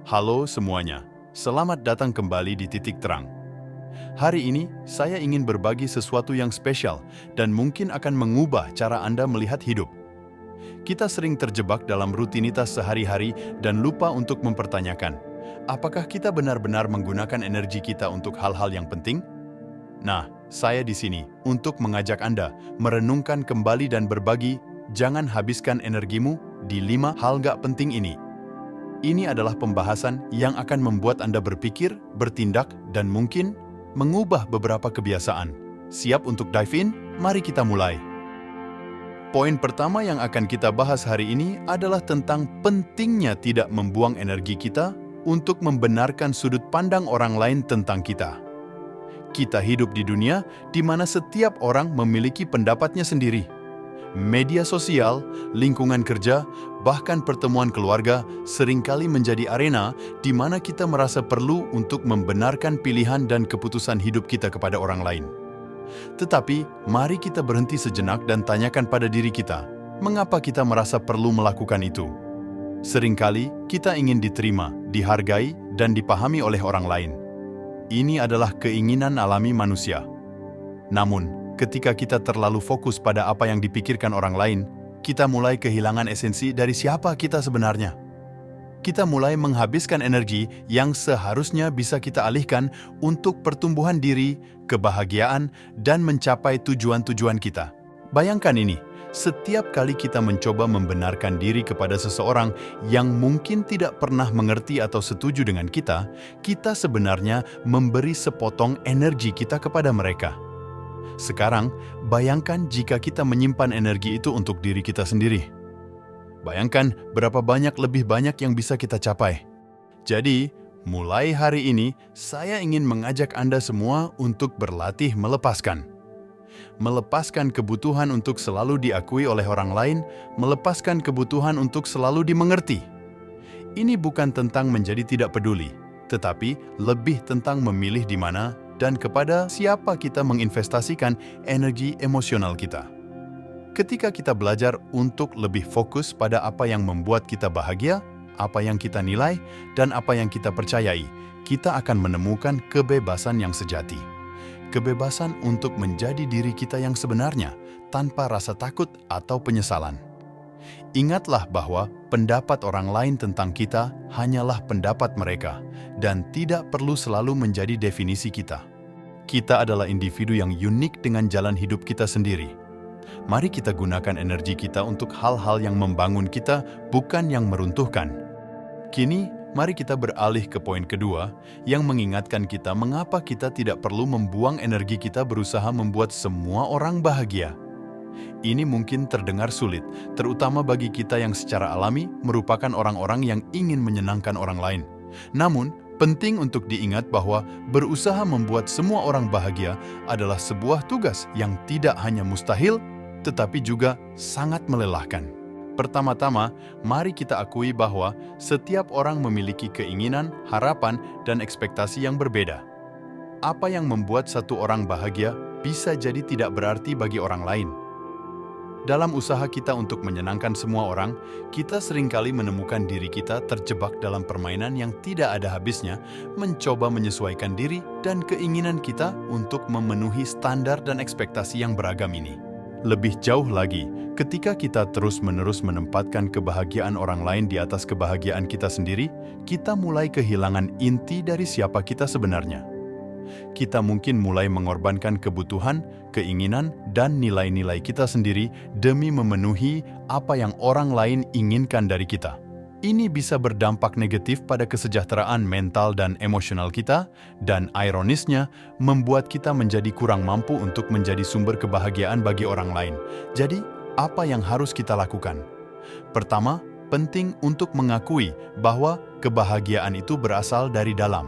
Halo semuanya, selamat datang kembali di Titik Terang. Hari ini, saya ingin berbagi sesuatu yang spesial dan mungkin akan mengubah cara Anda melihat hidup. Kita sering terjebak dalam rutinitas sehari-hari dan lupa untuk mempertanyakan, apakah kita benar-benar menggunakan energi kita untuk hal-hal yang penting? Nah, saya di sini untuk mengajak Anda merenungkan kembali dan berbagi, jangan habiskan energimu di 5 hal gak penting ini. Ini adalah pembahasan yang akan membuat Anda berpikir, bertindak, dan mungkin mengubah beberapa kebiasaan. Siap untuk dive in? Mari kita mulai. Poin pertama yang akan kita bahas hari ini adalah tentang pentingnya tidak membuang energi kita untuk membenarkan sudut pandang orang lain tentang kita. Kita hidup di dunia di mana setiap orang memiliki pendapatnya sendiri. Media sosial, lingkungan kerja, bahkan pertemuan keluarga seringkali menjadi arena di mana kita merasa perlu untuk membenarkan pilihan dan keputusan hidup kita kepada orang lain. Tetapi, mari kita berhenti sejenak dan tanyakan pada diri kita, mengapa kita merasa perlu melakukan itu? Seringkali, kita ingin diterima, dihargai, dan dipahami oleh orang lain. Ini adalah keinginan alami manusia. Namun, ketika kita terlalu fokus pada apa yang dipikirkan orang lain, kita mulai kehilangan esensi dari siapa kita sebenarnya. Kita mulai menghabiskan energi yang seharusnya bisa kita alihkan untuk pertumbuhan diri, kebahagiaan, dan mencapai tujuan-tujuan kita. Bayangkan ini, setiap kali kita mencoba membenarkan diri kepada seseorang yang mungkin tidak pernah mengerti atau setuju dengan kita sebenarnya memberi sepotong energi kita kepada mereka. Sekarang, bayangkan jika kita menyimpan energi itu untuk diri kita sendiri. Bayangkan berapa lebih banyak yang bisa kita capai. Jadi, mulai hari ini, saya ingin mengajak Anda semua untuk berlatih melepaskan. Melepaskan kebutuhan untuk selalu diakui oleh orang lain, melepaskan kebutuhan untuk selalu dimengerti. Ini bukan tentang menjadi tidak peduli, tetapi lebih tentang memilih di mana dan kepada siapa kita menginvestasikan energi emosional kita. Ketika kita belajar untuk lebih fokus pada apa yang membuat kita bahagia, apa yang kita nilai, dan apa yang kita percayai, kita akan menemukan kebebasan yang sejati. Kebebasan untuk menjadi diri kita yang sebenarnya, tanpa rasa takut atau penyesalan. Ingatlah bahwa pendapat orang lain tentang kita hanyalah pendapat mereka dan tidak perlu selalu menjadi definisi kita. Kita adalah individu yang unik dengan jalan hidup kita sendiri. Mari kita gunakan energi kita untuk hal-hal yang membangun kita, bukan yang meruntuhkan. Kini, mari kita beralih ke poin kedua yang mengingatkan kita mengapa kita tidak perlu membuang energi kita berusaha membuat semua orang bahagia. Ini mungkin terdengar sulit, terutama bagi kita yang secara alami merupakan orang-orang yang ingin menyenangkan orang lain. Namun, penting untuk diingat bahwa berusaha membuat semua orang bahagia adalah sebuah tugas yang tidak hanya mustahil, tetapi juga sangat melelahkan. Pertama-tama, mari kita akui bahwa setiap orang memiliki keinginan, harapan, dan ekspektasi yang berbeda. Apa yang membuat satu orang bahagia bisa jadi tidak berarti bagi orang lain. Dalam usaha kita untuk menyenangkan semua orang, kita seringkali menemukan diri kita terjebak dalam permainan yang tidak ada habisnya, mencoba menyesuaikan diri dan keinginan kita untuk memenuhi standar dan ekspektasi yang beragam ini. Lebih jauh lagi, ketika kita terus-menerus menempatkan kebahagiaan orang lain di atas kebahagiaan kita sendiri, kita mulai kehilangan inti dari siapa kita sebenarnya. Kita mungkin mulai mengorbankan kebutuhan, keinginan, dan nilai-nilai kita sendiri demi memenuhi apa yang orang lain inginkan dari kita. Ini bisa berdampak negatif pada kesejahteraan mental dan emosional kita, dan ironisnya, membuat kita menjadi kurang mampu untuk menjadi sumber kebahagiaan bagi orang lain. Jadi, apa yang harus kita lakukan? Pertama, penting untuk mengakui bahwa kebahagiaan itu berasal dari dalam.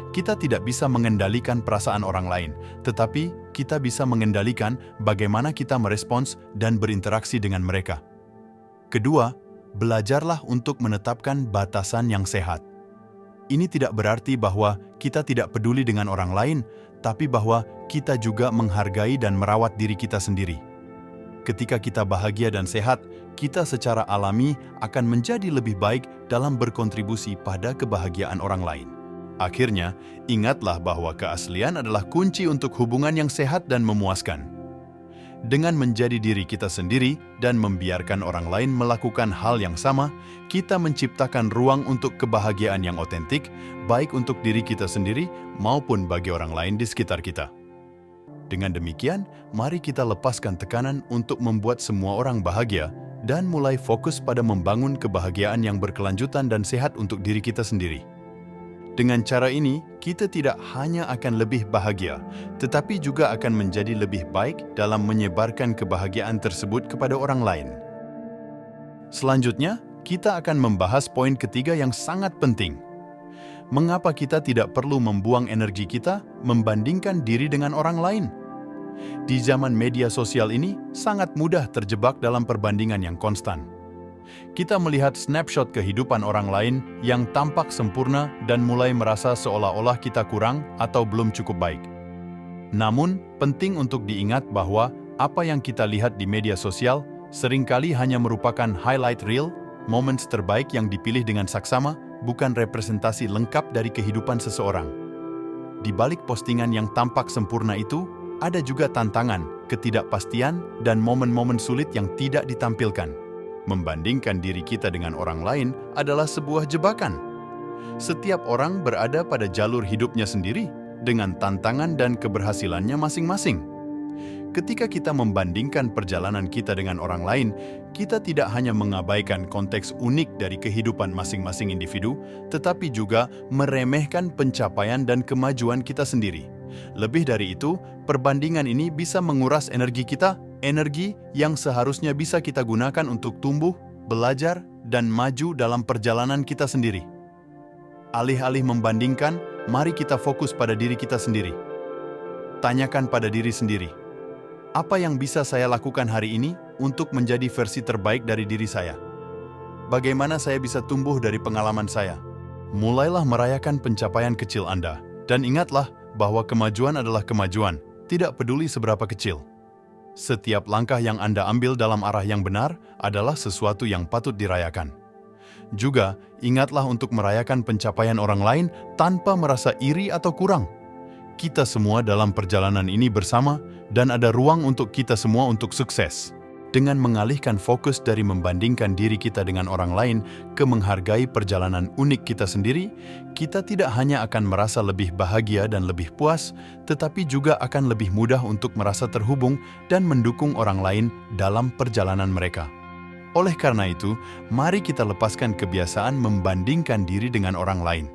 Kita tidak bisa mengendalikan perasaan orang lain, tetapi kita bisa mengendalikan bagaimana kita merespons dan berinteraksi dengan mereka. Kedua, belajarlah untuk menetapkan batasan yang sehat. Ini tidak berarti bahwa kita tidak peduli dengan orang lain, tapi bahwa kita juga menghargai dan merawat diri kita sendiri. Ketika kita bahagia dan sehat, kita secara alami akan menjadi lebih baik dalam berkontribusi pada kebahagiaan orang lain. Akhirnya, ingatlah bahwa keaslian adalah kunci untuk hubungan yang sehat dan memuaskan. Dengan menjadi diri kita sendiri dan membiarkan orang lain melakukan hal yang sama, kita menciptakan ruang untuk kebahagiaan yang otentik, baik untuk diri kita sendiri maupun bagi orang lain di sekitar kita. Dengan demikian, mari kita lepaskan tekanan untuk membuat semua orang bahagia dan mulai fokus pada membangun kebahagiaan yang berkelanjutan dan sehat untuk diri kita sendiri. Dengan cara ini, kita tidak hanya akan lebih bahagia, tetapi juga akan menjadi lebih baik dalam menyebarkan kebahagiaan tersebut kepada orang lain. Selanjutnya, kita akan membahas poin ketiga yang sangat penting. Mengapa kita tidak perlu membuang energi kita membandingkan diri dengan orang lain? Di zaman media sosial ini, sangat mudah terjebak dalam perbandingan yang konstan. Kita melihat snapshot kehidupan orang lain yang tampak sempurna dan mulai merasa seolah-olah kita kurang atau belum cukup baik. Namun, penting untuk diingat bahwa apa yang kita lihat di media sosial seringkali hanya merupakan highlight reel, momen terbaik yang dipilih dengan saksama, bukan representasi lengkap dari kehidupan seseorang. Di balik postingan yang tampak sempurna itu, ada juga tantangan, ketidakpastian, dan momen-momen sulit yang tidak ditampilkan. Membandingkan diri kita dengan orang lain adalah sebuah jebakan. Setiap orang berada pada jalur hidupnya sendiri, dengan tantangan dan keberhasilannya masing-masing. Ketika kita membandingkan perjalanan kita dengan orang lain, kita tidak hanya mengabaikan konteks unik dari kehidupan masing-masing individu, tetapi juga meremehkan pencapaian dan kemajuan kita sendiri. Lebih dari itu, perbandingan ini bisa menguras energi kita, energi yang seharusnya bisa kita gunakan untuk tumbuh, belajar, dan maju dalam perjalanan kita sendiri. Alih-alih membandingkan, mari kita fokus pada diri kita sendiri. Tanyakan pada diri sendiri, apa yang bisa saya lakukan hari ini untuk menjadi versi terbaik dari diri saya? Bagaimana saya bisa tumbuh dari pengalaman saya? Mulailah merayakan pencapaian kecil Anda, dan ingatlah bahwa kemajuan adalah kemajuan, tidak peduli seberapa kecil. Setiap langkah yang Anda ambil dalam arah yang benar adalah sesuatu yang patut dirayakan. Juga, ingatlah untuk merayakan pencapaian orang lain tanpa merasa iri atau kurang. Kita semua dalam perjalanan ini bersama, dan ada ruang untuk kita semua untuk sukses. Dengan mengalihkan fokus dari membandingkan diri kita dengan orang lain ke menghargai perjalanan unik kita sendiri, kita tidak hanya akan merasa lebih bahagia dan lebih puas, tetapi juga akan lebih mudah untuk merasa terhubung dan mendukung orang lain dalam perjalanan mereka. Oleh karena itu, mari kita lepaskan kebiasaan membandingkan diri dengan orang lain.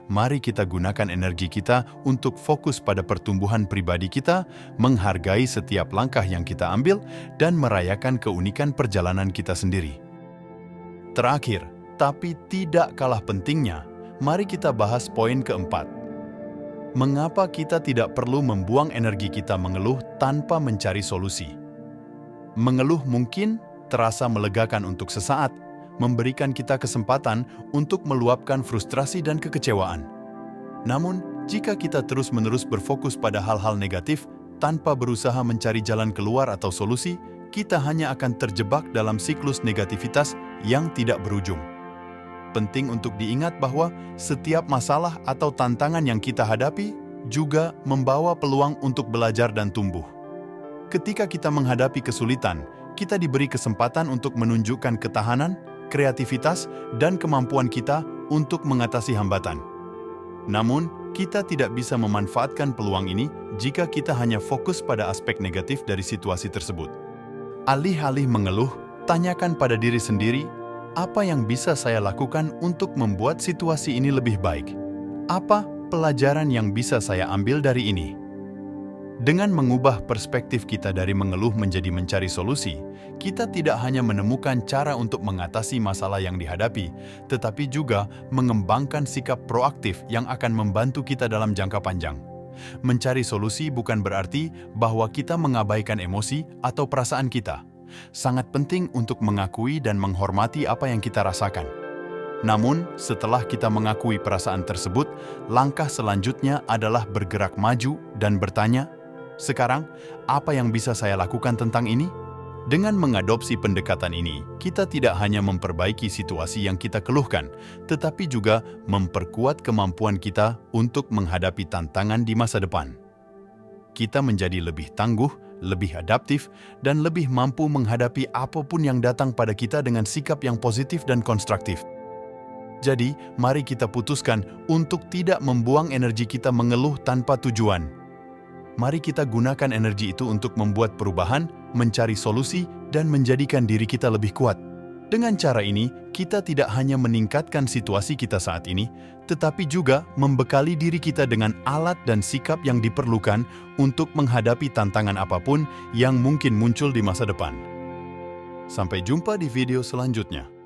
Mari kita gunakan energi kita untuk fokus pada pertumbuhan pribadi kita, menghargai setiap langkah yang kita ambil, dan merayakan keunikan perjalanan kita sendiri. Terakhir, tapi tidak kalah pentingnya, mari kita bahas poin keempat. Mengapa kita tidak perlu membuang energi kita mengeluh tanpa mencari solusi? Mengeluh mungkin terasa melegakan untuk sesaat, memberikan kita kesempatan untuk meluapkan frustrasi dan kekecewaan. Namun, jika kita terus-menerus berfokus pada hal-hal negatif tanpa berusaha mencari jalan keluar atau solusi, kita hanya akan terjebak dalam siklus negativitas yang tidak berujung. Penting untuk diingat bahwa setiap masalah atau tantangan yang kita hadapi juga membawa peluang untuk belajar dan tumbuh. Ketika kita menghadapi kesulitan, kita diberi kesempatan untuk menunjukkan ketahanan, kreativitas, dan kemampuan kita untuk mengatasi hambatan. Namun, kita tidak bisa memanfaatkan peluang ini jika kita hanya fokus pada aspek negatif dari situasi tersebut. Alih-alih mengeluh, tanyakan pada diri sendiri, apa yang bisa saya lakukan untuk membuat situasi ini lebih baik? Apa pelajaran yang bisa saya ambil dari ini? Dengan mengubah perspektif kita dari mengeluh menjadi mencari solusi, kita tidak hanya menemukan cara untuk mengatasi masalah yang dihadapi, tetapi juga mengembangkan sikap proaktif yang akan membantu kita dalam jangka panjang. Mencari solusi bukan berarti bahwa kita mengabaikan emosi atau perasaan kita. Sangat penting untuk mengakui dan menghormati apa yang kita rasakan. Namun, setelah kita mengakui perasaan tersebut, langkah selanjutnya adalah bergerak maju dan bertanya, sekarang, apa yang bisa saya lakukan tentang ini? Dengan mengadopsi pendekatan ini, kita tidak hanya memperbaiki situasi yang kita keluhkan, tetapi juga memperkuat kemampuan kita untuk menghadapi tantangan di masa depan. Kita menjadi lebih tangguh, lebih adaptif, dan lebih mampu menghadapi apapun yang datang pada kita dengan sikap yang positif dan konstruktif. Jadi, mari kita putuskan untuk tidak membuang energi kita mengeluh tanpa tujuan. Mari kita gunakan energi itu untuk membuat perubahan, mencari solusi, dan menjadikan diri kita lebih kuat. Dengan cara ini, kita tidak hanya meningkatkan situasi kita saat ini, tetapi juga membekali diri kita dengan alat dan sikap yang diperlukan untuk menghadapi tantangan apapun yang mungkin muncul di masa depan. Sampai jumpa di video selanjutnya.